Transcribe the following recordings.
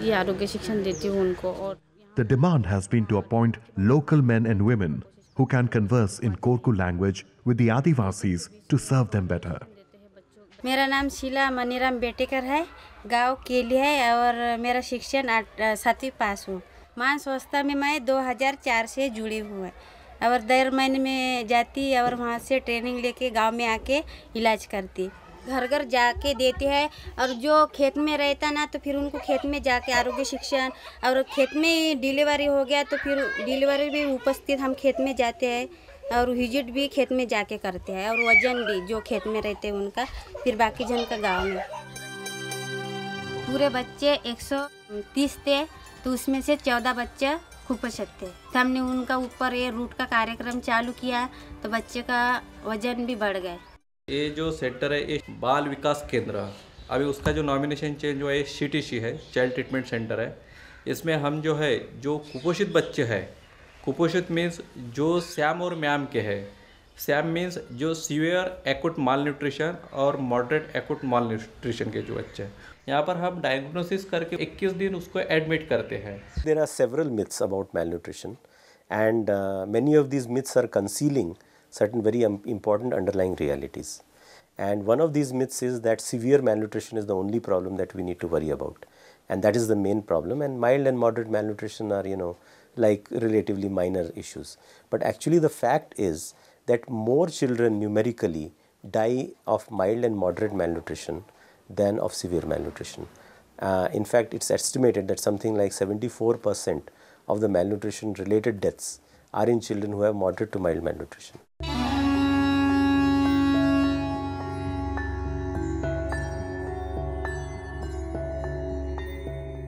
ये आरोग्य शिक्षण देती हूँ उनको। और The demand has been to appoint local men and women who can converse in Korku language with the Adivasis to serve them better. मेरा नाम शीला मनीराम बेटेकर है, गांव केली है और मेरा शिक्षण 7वीं पास हूँ। मान संस्था में मैं 2004 से जुड़ी हूँ और दर महीने में जाती और वहाँ से ट्रेनिंग लेके गांव में आके इलाज करती, घर घर जाके देती है। और जो खेत में रहता ना तो फिर उनको खेत में जाके आरोग्य शिक्षण, और खेत में डिलीवरी हो गया तो फिर डिलीवरी भी उपस्थित हम खेत में जाते हैं और विजिट भी खेत में जाके करते हैं, और वजन भी जो खेत में रहते हैं उनका, फिर बाकी जन का गाँव में। पूरे बच्चे 130 थे तो उसमें से 14 बच्चे कुपोषित थे। हमने उनका ऊपर ये रूट का कार्यक्रम चालू किया तो बच्चे का वजन भी बढ़ गए। ये जो सेंटर है ये बाल विकास केंद्र, अभी उसका जो नॉमिनेशन चेंज हुआ है CTC है, चाइल्ड ट्रीटमेंट सेंटर है। इसमें हम जो है जो कुपोषित बच्चे हैं, कुपोषित मीन्स जो सैम और मैम के हैं। सैम मीन्स जो सीवियर एक्यूट माल न्यूट्रिशन और मॉडरेट एक्यूट माल न्यूट्रिशन के जो बच्चे हैं, यहाँ पर हम डायग्नोसिस करके 21 दिन उसको एडमिट करते हैं। There are several myths about malnutrition, and many of these myths are concealing certain very important underlying realities. And one of these myths is that severe malnutrition is the only problem that we need to worry about, and that is the main problem, and mild and moderate malnutrition are, like relatively minor issues. But actually the fact is that more children numerically die of mild and moderate malnutrition than of severe malnutrition. In fact, it's estimated that something like 74% of the malnutrition related deaths are in children who have moderate to mild malnutrition.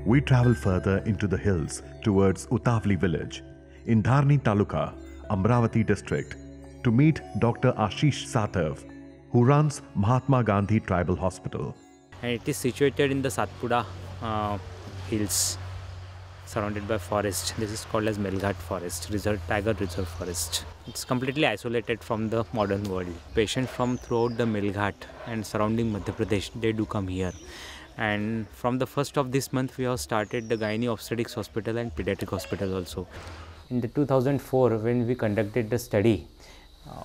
We travel further into the hills towards Utavli village in Dharni Taluka, Amravati district, to meet Dr. Ashish Sathav, who runs Mahatma Gandhi Tribal Hospital. And it is situated in the Satpura hills, surrounded by forest. This is called as Melghat Forest, Tiger Reserve Forest. It's completely isolated from the modern world. Patients from throughout the Melghat and surrounding Madhya Pradesh, they do come here. And from the 1st of this month, we have started the Gynae Obstetrics Hospital and Pediatric Hospital also. In the 2004, when we conducted the study,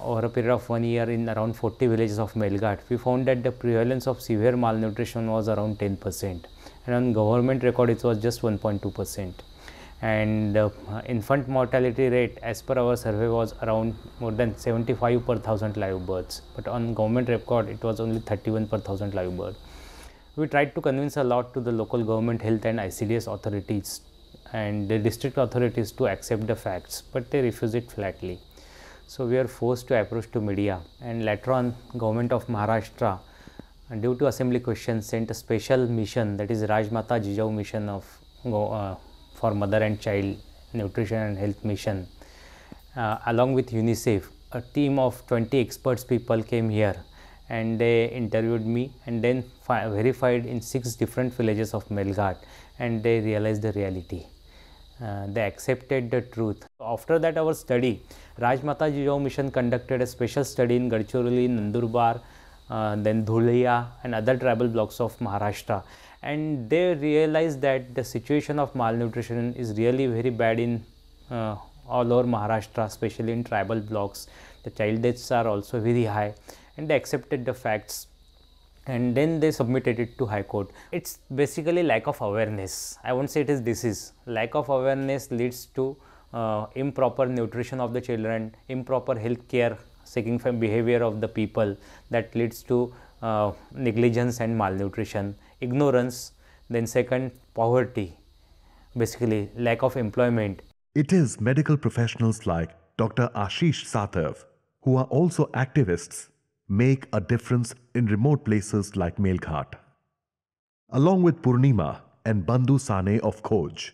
over a period of 1 year in around 40 villages of Melghat, we found that the prevalence of severe malnutrition was around 10%, and on government record it was just 1.2%. And infant mortality rate as per our survey was around more than 75 per 1000 live births, but on government record it was only 31 per 1000 live births. We tried to convince a lot to the local government health and ICDS authorities and the district authorities to accept the facts, but they refused it flatly. So we are forced to approach to media, and later on government of Maharashtra, due to assembly questions, sent a special mission, that is Rajmata Jijau mission of for mother and child nutrition and health mission, along with UNICEF. A team of 20 experts people came here and they interviewed me and then verified in 6 different villages of Melghat, and they realized the reality. They accepted the truth. After that, our study, Rajmata Jijau mission conducted a special study in Gadchiroli, Nandurbar, then Dhulia and other tribal blocks of Maharashtra, and they realized that the situation of malnutrition is really very bad in all over Maharashtra, especially in tribal blocks. The child deaths are also very high, and they accepted the facts, and then they submitted it to High Court. It's basically lack of awareness. I won't say it is disease. Lack of awareness leads to improper nutrition of the children, improper health care seeking from behavior of the people, that leads to negligence and malnutrition, ignorance, then second, poverty, basically lack of employment. It is medical professionals like Dr. Ashish Sathav, who are also activists, make a difference in remote places like Melghat. Along with Purnima and Bandhu Sane of Khoj,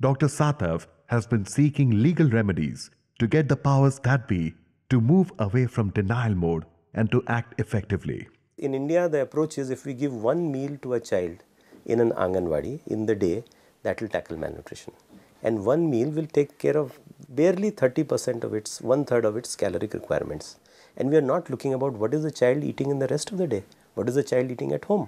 Dr. Sathav has been seeking legal remedies to get the powers that be to move away from denial mode and to act effectively. In India, the approach is if we give one meal to a child in an Anganwadi in the day, that will tackle malnutrition. And one meal will take care of barely 30% of its, 1/3 of its caloric requirements. And we are not looking about what is the child eating in the rest of the day, what is the child eating at home.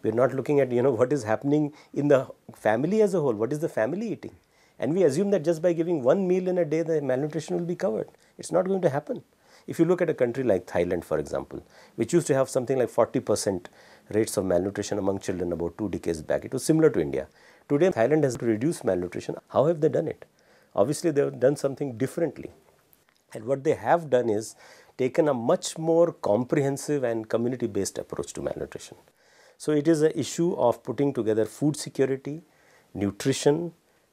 We're not looking at, what is happening in the family as a whole. What is the family eating? And we assume that just by giving one meal in a day, the malnutrition will be covered. It's not going to happen. If you look at a country like Thailand, for example, which used to have something like 40% rates of malnutrition among children about 2 decades back, it was similar to India. Today, Thailand has reduced malnutrition. How have they done it? Obviously, they have done something differently. And what they have done is taken a much more comprehensive and community-based approach to malnutrition. So it is an issue of putting together food security, nutrition,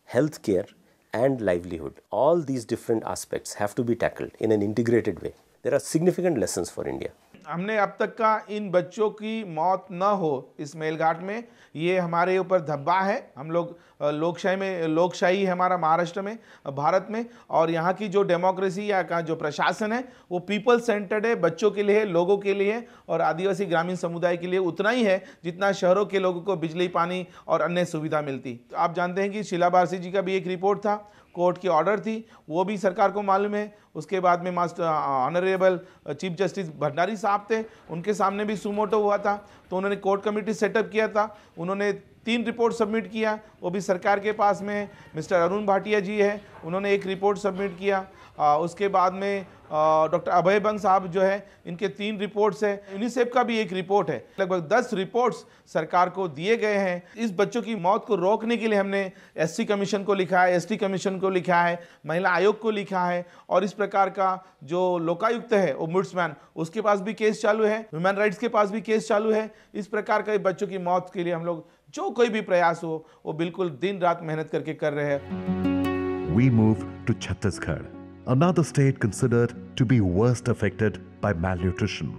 healthcare, and livelihood. All these different aspects have to be tackled in an integrated way. There are significant lessons for India. हमने अब तक का इन बच्चों की मौत न हो इस मेलघाट में, ये हमारे ऊपर धब्बा है। हम लोग लोकशाही है हमारा महाराष्ट्र में, भारत में, और यहाँ की जो डेमोक्रेसी या का जो प्रशासन है वो पीपल सेंटर्ड है, बच्चों के लिए, लोगों के लिए और आदिवासी ग्रामीण समुदाय के लिए उतना ही है जितना शहरों के लोगों को बिजली, पानी और अन्य सुविधा मिलती। आप जानते हैं कि शीला बारसी जी का भी एक रिपोर्ट था, कोर्ट की ऑर्डर थी, वो भी सरकार को मालूम है। उसके बाद में master honourable chief justice Bhandari साहब थे, उनके सामने भी सुमोटो हुआ था, तो उन्होंने कोर्ट कमेटी सेटअप किया था। उन्होंने 3 रिपोर्ट सबमिट किया, वो भी सरकार के पास में मिस्टर अरुण भाटिया जी है, उन्होंने एक रिपोर्ट सबमिट किया। उसके बाद में डॉक्टर अभय बंग साहब जो है, इनके 3 रिपोर्ट्स है। यूनिसेफ का भी एक रिपोर्ट है। लगभग 10 रिपोर्ट्स सरकार को दिए गए हैं। इस बच्चों की मौत को रोकने के लिए हमने एससी कमीशन को लिखा है, एसटी कमीशन को लिखा है, महिला आयोग को लिखा है, और इस प्रकार का जो लोकायुक्त है ओम्बुड्समैन, उसके पास भी केस चालू है, ह्यूमन राइट्स के पास भी केस चालू है। इस प्रकार के बच्चों की मौत के लिए हम लोग जो कोई भी प्रयास हो वो बिल्कुल दिन रात मेहनत करके कर रहे हैं। We move to Chhattisgarh, another state considered to be worst affected by malnutrition.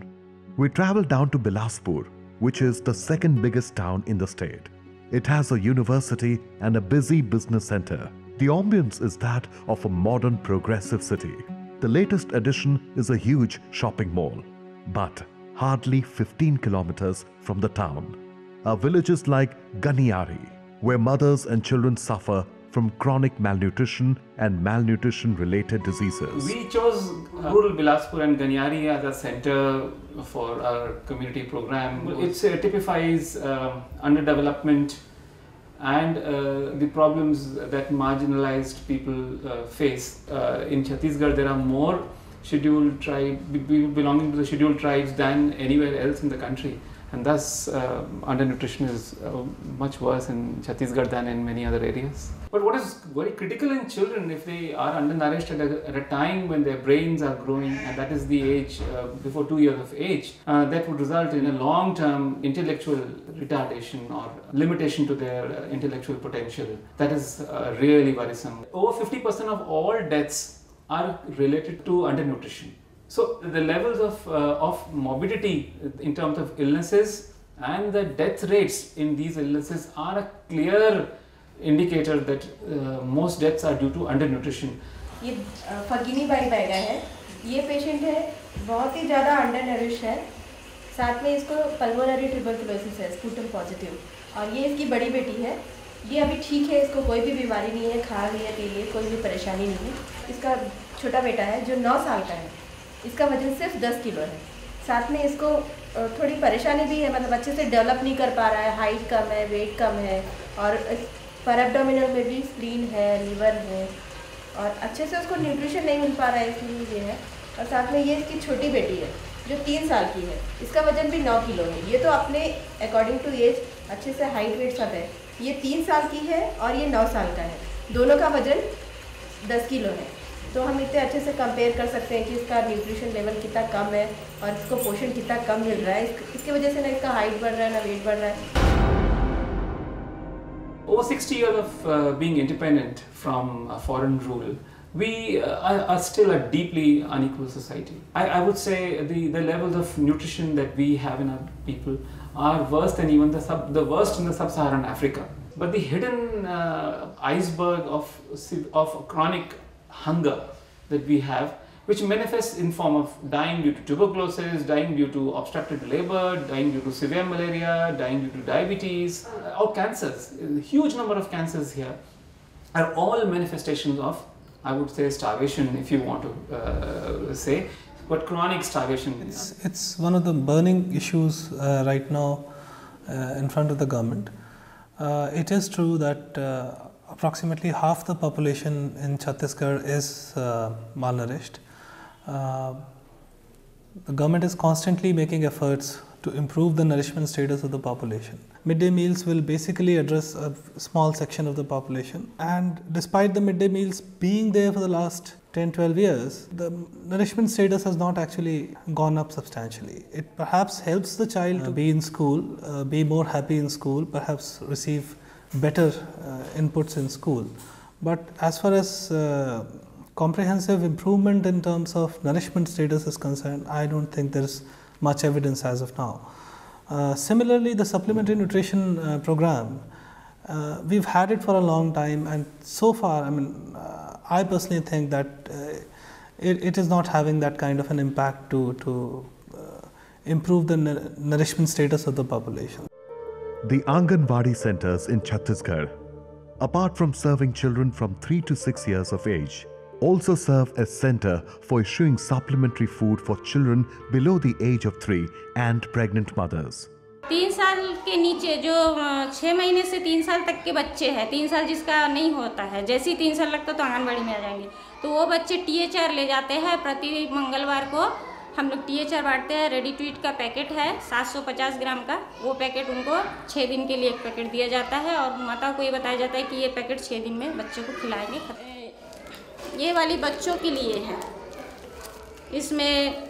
We travel down to Bilaspur, which is the second biggest town in the state. It has a university and a busy business center. The ambience is that of a modern progressive city. The latest addition is a huge shopping mall, but hardly 15 kilometers from the town are villages like Ganiari, where mothers and children suffer from chronic malnutrition and malnutrition-related diseases. We chose rural Bilaspur and Ganiari as a center for our community program. It typifies underdevelopment and the problems that marginalized people face. In Chhattisgarh, there are more scheduled people belonging to the scheduled tribes than anywhere else in the country. And thus, undernutrition is much worse in Chhattisgarh than in many other areas. But what is very critical in children, if they are undernourished at a time when their brains are growing, and that is the age before 2 years of age, that would result in a long-term intellectual retardation or limitation to their intellectual potential. That is really worrisome. Over 50% of all deaths are related to undernutrition. So the levels of morbidity in terms of illnesses and the death rates in these illnesses are a clear indicator that most deaths are due to undernutrition. ये फगीनी by Baiga है, ये patient है बहुत ही ज़्यादा अंडरनरिश है, साथ में इसको पल्मोनरी ट्यूबरकुलोसिस है, स्पुटम पॉजिटिव, और ये इसकी बड़ी बेटी है। ये अभी ठीक है, इसको कोई भी बीमारी नहीं है, खा रही है, पी रही है, कोई भी परेशानी नहीं है। इसका छोटा बेटा है जो 9 साल का है, इसका वजन सिर्फ 10 किलो है। साथ में इसको थोड़ी परेशानी भी है, मतलब अच्छे से डेवलप नहीं कर पा रहा है, हाइट कम है, वेट कम है, और पर एब्डोमिनल में भी स्प्लीन है, लीवर है, और अच्छे से उसको न्यूट्रिशन नहीं मिल पा रहा है, इसलिए ये है। और साथ में ये इसकी छोटी बेटी है जो 3 साल की है, इसका वजन भी 9 किलो है। ये तो अपने अकॉर्डिंग टू एज अच्छे से हाइट वेट सब है। ये 3 साल की है और ये 9 साल का है, दोनों का वजन 10 किलो है। तो हम इतने अच्छे से कंपेयर कर सकते हैं कि इसका न्यूट्रिशन लेवल कितना कम है और इसको पोषण कितना कम मिल रहा है। इसकी वजह से ना इसका हाइट बढ़ रहा है, ना वेट बढ़ रहा है। Over 60 years of being independent from foreign rule, we are still a deeply unequal society. I would say the levels of nutrition that we have in our people are worse than even the worst in the sub-Saharan Africa. But the hidden iceberg of chronic hunger that we have, which manifests in form of dying due to tuberculosis, dying due to obstructed labor, dying due to severe malaria, dying due to diabetes, or cancers. A huge number of cancers here are all manifestations of, I would say, starvation, if you want to say, but chronic starvation. It's one of the burning issues right now in front of the government. It is true that approximately half the population in Chhattisgarh is malnourished. The government is constantly making efforts to improve the nourishment status of the population. Midday meals will basically address a small section of the population, and despite the midday meals being there for the last 10-12 years, the nourishment status has not actually gone up substantially. It perhaps helps the child to be in school, be more happy in school, perhaps receive better inputs in school. But as far as comprehensive improvement in terms of nourishment status is concerned, I don't think there is much evidence as of now. Similarly, the supplementary nutrition program, we've had it for a long time, and so far, I personally think that it is not having that kind of an impact to improve the nourishment status of the population. The Anganwadi centers in Chhattisgarh, apart from serving children from 3 to 6 years of age, also serve as center for issuing supplementary food for children below the age of 3 and pregnant mothers. 3 साल के नीचे जो 6 महीने से 3 साल तक के बच्चे हैं, 3 साल जिसका नहीं होता है, जैसे ही 3 साल लगता तो आंगनबाड़ी में आ जाएंगे, तो वो बच्चे THR ले जाते हैं। प्रति मंगलवार को हम लोग THR बांटते हैं। रेडी टू ईट का पैकेट है 750 ग्राम का, वो पैकेट उनको 6 दिन के लिए एक पैकेट दिया जाता है, और माता को ये बताया जाता है कि ये पैकेट 6 दिन में बच्चे को खिलाएंगे। ये वाली बच्चों के लिए है, इसमें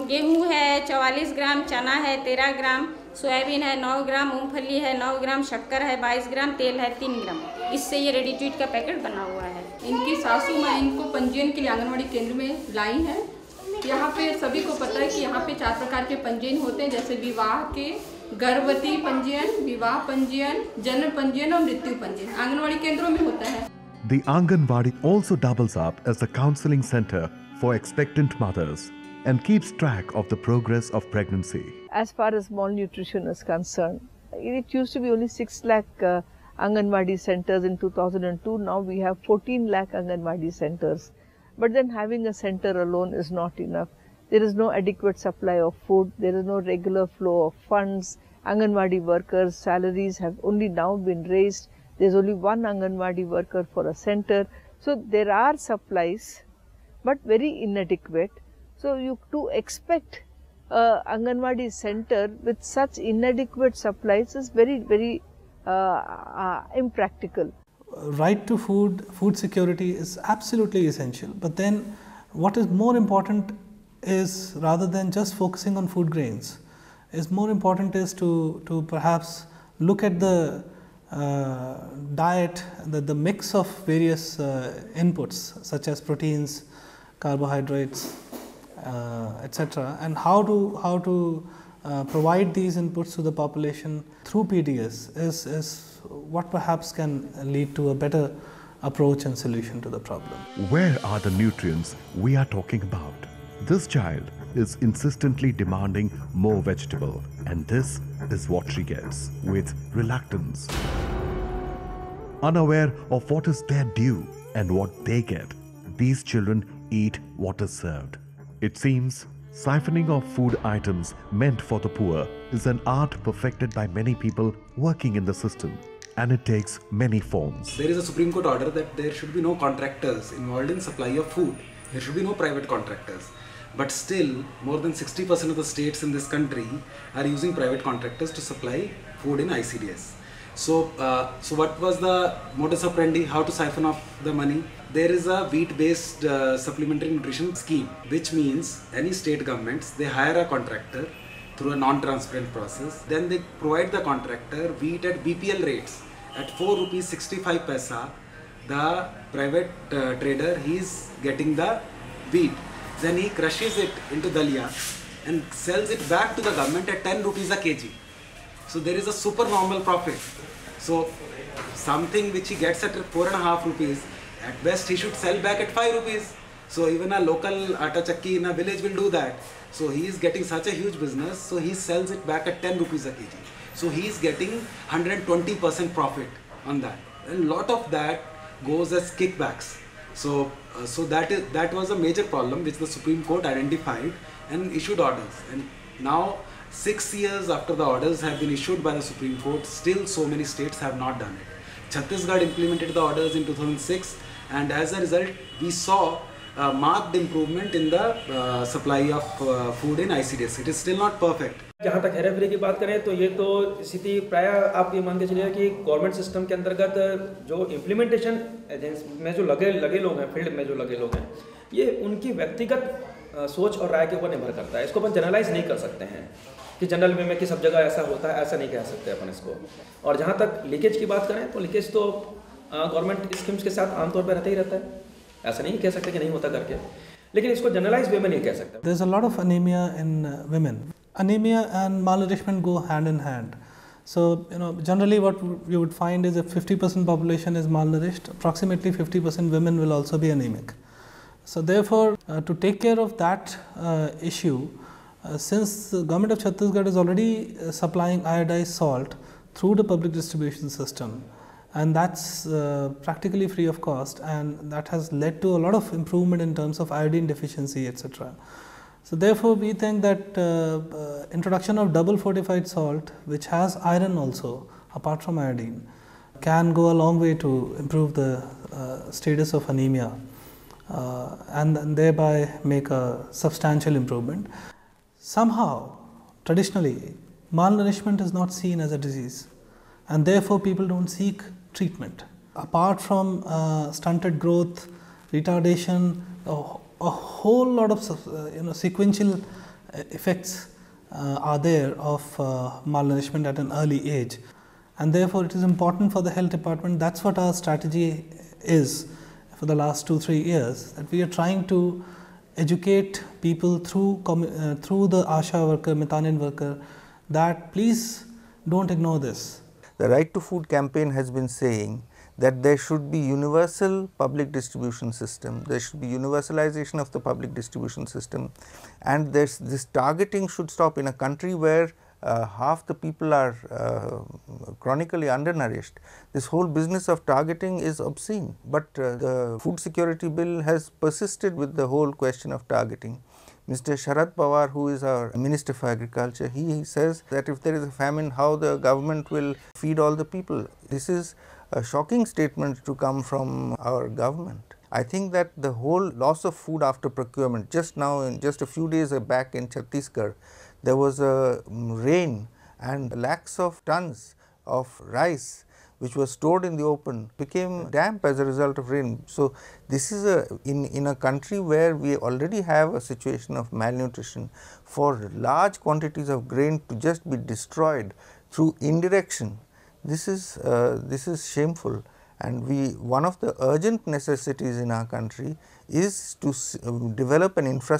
गेहूँ है 44 ग्राम, चना है 13 ग्राम, सोयाबीन है 9 ग्राम, मूंगफली है 9 ग्राम, शक्कर है 22 ग्राम, तेल है 3 ग्राम। इससे ये रेडी टू ईट का पैकेट बना हुआ है। इनकी सासू माँ इनको पंजीयन के लिए आंगनवाड़ी केंद्र में लाई है। यहाँ पे सभी को पता है कि यहाँ पे 4 प्रकार के पंजीयन होते हैं, जैसे विवाह के, गर्भवती पंजीयन, विवाह पंजीयन, जन्म पंजीयन और मृत्यु पंजीयन आंगनवाड़ी केंद्रों में होता है। The Anganwadi also doubles up as a counseling center for expectant mothers and keeps track of the progress of pregnancy. As far as malnutrition is concerned, it used to be only 6 lakh Anganwadi centers in 2002. Now we have 14 lakh Anganwadi centers. But then having a center alone is not enough. There is no adequate supply of food. There is no regular flow of funds. Anganwadi workers' salaries have only now been raised. There is only one Anganwadi worker for a center. So there are supplies, but very inadequate. So you to expect Anganwadi center with such inadequate supplies is very, very impractical. Right to food, food security is absolutely essential. But then what is more important is, rather than just focusing on food grains, is more important is to perhaps look at the diet, the mix of various inputs such as proteins, carbohydrates, etc., and how to provide these inputs to the population through PDS is what perhaps can lead to a better approach and solution to the problem. Where are the nutrients we are talking about? This child is insistently demanding more vegetable, and this is what she gets with reluctance. Unaware of what is their due and what they get, these children eat what is served. It seems siphoning of food items meant for the poor is an art perfected by many people working in the system, and it takes many forms. There is a Supreme Court order that there should be no contractors involved in supply of food. There should be no private contractors. But still, more than 60% of the states in this country are using private contractors to supply food in ICDS. So what was the modus operandi, how to siphon off the money? There is a wheat-based supplementary nutrition scheme, which means any state governments, they hire a contractor through a non-transparent process. Then they provide the contractor wheat at BPL rates at 4 rupees 65 paisa. The private trader, he is getting the wheat. Then he crushes it into dalia and sells it back to the government at 10 rupees a kg. So there is a supernormal profit. So something which he gets at 4.5 rupees, at best he should sell back at 5 rupees. So even a local atta chakki in a village will do that. So he is getting such a huge business, so he sells it back at 10 rupees a kg. So he is getting 120% profit on that. And a lot of that goes as kickbacks. So that was a major problem which the Supreme Court identified and issued orders. And now 6 years after the orders have been issued by the Supreme Court, still so many states have not done it. Chhattisgarh implemented the orders in 2006, and as a result we saw a marked improvement in the supply of food in ICDS. It is still not perfect. जहाँ तक हेराफेरी की बात करें तो ये तो स्थिति प्राय आप ये मान के चलिए कि गवर्नमेंट सिस्टम के अंतर्गत जो इम्प्लीमेंटेशन में जो लगे लोग हैं, फील्ड में जो लगे लोग हैं, ये उनकी व्यक्तिगत सोच और राय के ऊपर निर्भर करता है। इसको अपन जनरलाइज नहीं कर सकते हैं कि जनरल वे में कि सब जगह ऐसा होता है, ऐसा नहीं कह सकते अपन इसको। और जहाँ तक लीकेज की बात करें तो लीकेज तो गवर्नमेंट स्कीम्स के साथ आमतौर पर रहता ही रहता है, ऐसा नहीं कह सकते कि नहीं होता करके, लेकिन इसको जनरलाइज वे में नहीं कह सकते। There's a lot of anemia in women. Anemia and malnourishment go hand in hand. So, generally what you would find is if 50% population is malnourished, approximately 50% women will also be anemic. So therefore, to take care of that issue, since the government of Chhattisgarh is already supplying iodized salt through the public distribution system, and that's practically free of cost, and that has led to a lot of improvement in terms of iodine deficiency, etc. So therefore, we think that introduction of double fortified salt, which has iron also apart from iodine, can go a long way to improve the status of anemia and thereby make a substantial improvement. Somehow, traditionally, malnourishment is not seen as a disease, and therefore people don't seek treatment. Apart from stunted growth, retardation, a whole lot of sequential effects are there of malnourishment at an early age, and therefore it is important for the health department. That's what our strategy is for the last 2-3 years, that we are trying to educate people through the ASHA worker, Metanin worker, that please don't ignore this. The Right to Food campaign has been saying that there should be universal public distribution system, there should be universalization of the public distribution system, and this targeting should stop. In a country where half the people are chronically undernourished, this whole business of targeting is obscene. But the Food Security Bill has persisted with the whole question of targeting. Mr. Sharad Pawar, who is our Minister for Agriculture, he says that if there is a famine, how the government will feed all the people. This is a shocking statement to come from our government. I think that the whole loss of food after procurement, just now, in just a few days back in Chhattisgarh, there was a rain and lakhs of tons of rice which was stored in the open became damp as a result of rain. So this is in a country where we already have a situation of malnutrition, for large quantities of grain to just be destroyed through indirection. This is shameful, and one of the urgent necessities in our country is to develop an infrastructure